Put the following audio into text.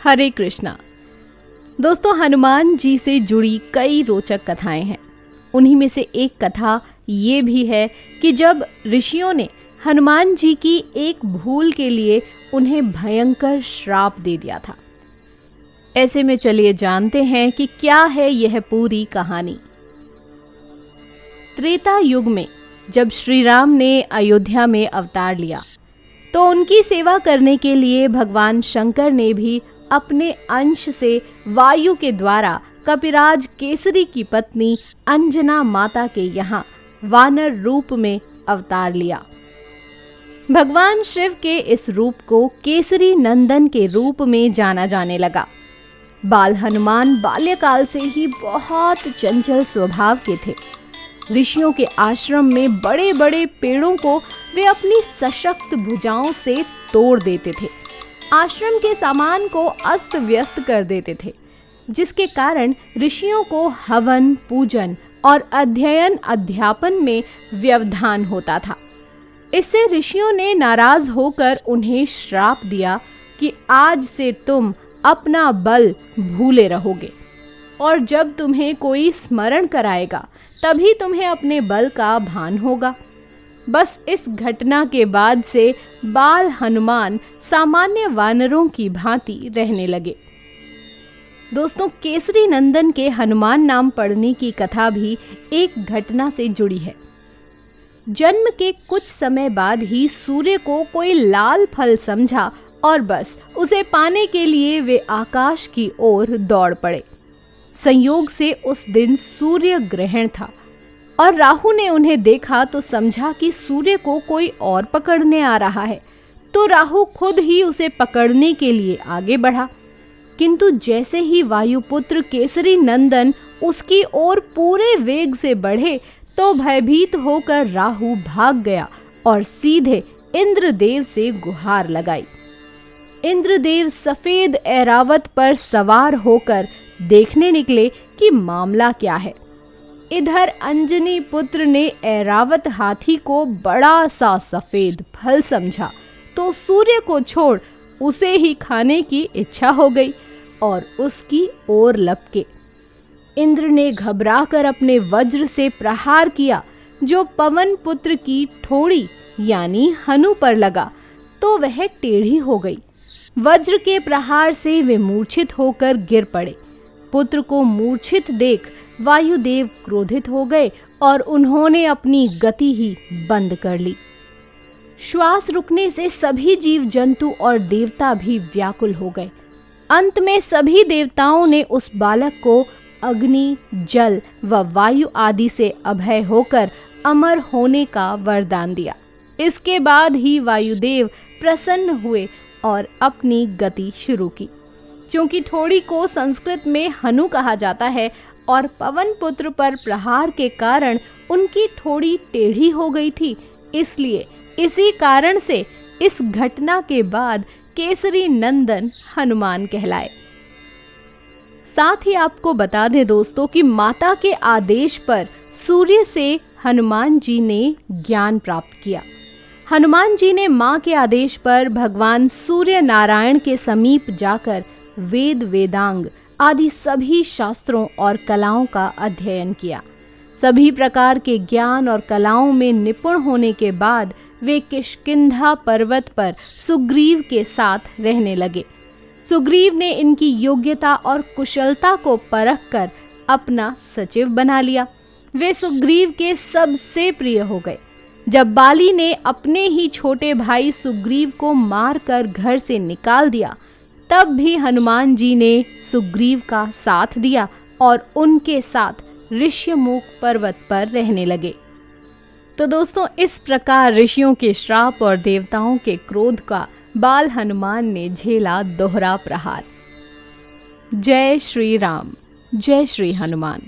हरे कृष्णा। दोस्तों, हनुमान जी से जुड़ी कई रोचक कथाएं हैं। उन्हीं में से एक कथा ये भी है कि जब ऋषियों ने हनुमान जी की एक भूल के लिए उन्हें भयंकर श्राप दे दिया था। ऐसे में चलिए जानते हैं कि क्या है यह पूरी कहानी। त्रेता युग में जब श्री राम ने अयोध्या में अवतार लिया तो उनकी सेवा करने के लिए भगवान शंकर ने भी अपने अंश से वायु के द्वारा कपिराज केसरी की पत्नी अंजना माता के यहाँ वानर रूप में अवतार लिया। भगवान शिव के इस रूप को केसरी नंदन के रूप में जाना जाने लगा। बाल हनुमान बाल्यकाल से ही बहुत चंचल स्वभाव के थे। ऋषियों के आश्रम में बड़े बड़े पेड़ों को वे अपनी सशक्त भुजाओं से तोड़ देते थे। आश्रम के सामान को अस्त व्यस्त कर देते थे, जिसके कारण ऋषियों को हवन, पूजन और अध्ययन अध्यापन में व्यवधान होता था। इससे ऋषियों ने नाराज होकर उन्हें श्राप दिया कि आज से तुम अपना बल भूले रहोगे और जब तुम्हें कोई स्मरण कराएगा तभी तुम्हें अपने बल का भान होगा। बस इस घटना के बाद से बाल हनुमान सामान्य वानरों की भांति रहने लगे। दोस्तों, केसरी नंदन के हनुमान नाम पड़ने की कथा भी एक घटना से जुड़ी है। जन्म के कुछ समय बाद ही सूर्य को कोई लाल फल समझा और बस उसे पाने के लिए वे आकाश की ओर दौड़ पड़े। संयोग से उस दिन सूर्य ग्रहण था और राहु ने उन्हें देखा तो समझा कि सूर्य को कोई और पकड़ने आ रहा है, तो राहु खुद ही उसे पकड़ने के लिए आगे बढ़ा। किंतु जैसे ही वायुपुत्र केसरी नंदन उसकी ओर पूरे वेग से बढ़े तो भयभीत होकर राहु भाग गया और सीधे इंद्रदेव से गुहार लगाई। इंद्रदेव सफेद ऐरावत पर सवार होकर देखने निकले कि मामला क्या है। इधर अंजनी पुत्र ने ऐरावत हाथी को बड़ा सा सफेद फल समझा तो सूर्य को छोड़ उसे ही खाने की इच्छा हो गई और उसकी ओर लपके। इंद्र ने घबराकर अपने वज्र से प्रहार किया, जो पवन पुत्र की ठोड़ी यानी हनु पर लगा तो वह टेढ़ी हो गई। वज्र के प्रहार से वे मूर्छित होकर गिर पड़े। पुत्र को मूर्छित देख वायुदेव क्रोधित हो गए और उन्होंने अपनी गति ही बंद कर ली। श्वास रुकने से सभी जीव जंतु और देवता भी व्याकुल हो गए। अंत में सभी देवताओं ने उस बालक को अग्नि, जल व वायु आदि से अभय होकर अमर होने का वरदान दिया। इसके बाद ही वायुदेव प्रसन्न हुए और अपनी गति शुरू की। क्योंकि ठोड़ी को संस्कृत में हनु कहा जाता है और पवन पुत्र पर प्रहार के कारण उनकी ठोड़ी टेढ़ी हो गई थी, इसलिए इसी कारण से इस घटना के बाद केसरी नंदन हनुमान कहलाए। साथ ही आपको बता दें दोस्तों कि माता के आदेश पर सूर्य से हनुमान जी ने ज्ञान प्राप्त किया। हनुमान जी ने मां के आदेश पर भगवान सूर्य नारायण के समीप जाकर वेद, वेदांग आदि सभी शास्त्रों और कलाओं का अध्ययन किया। सभी प्रकार के ज्ञान और कलाओं में निपुण होने के बाद वे किष्किंधा पर्वत पर सुग्रीव के साथ रहने लगे। सुग्रीव ने इनकी योग्यता और कुशलता को परखकर अपना सचिव बना लिया। वे सुग्रीव के सबसे प्रिय हो गए। जब बाली ने अपने ही छोटे भाई सुग्रीव को मारकर घर से निकाल दिया, तब भी हनुमान जी ने सुग्रीव का साथ दिया और उनके साथ ऋष्यमुख पर्वत पर रहने लगे। तो दोस्तों, इस प्रकार ऋषियों के श्राप और देवताओं के क्रोध का बाल हनुमान ने झेला दोहरा प्रहार। जय श्री राम, जय श्री हनुमान।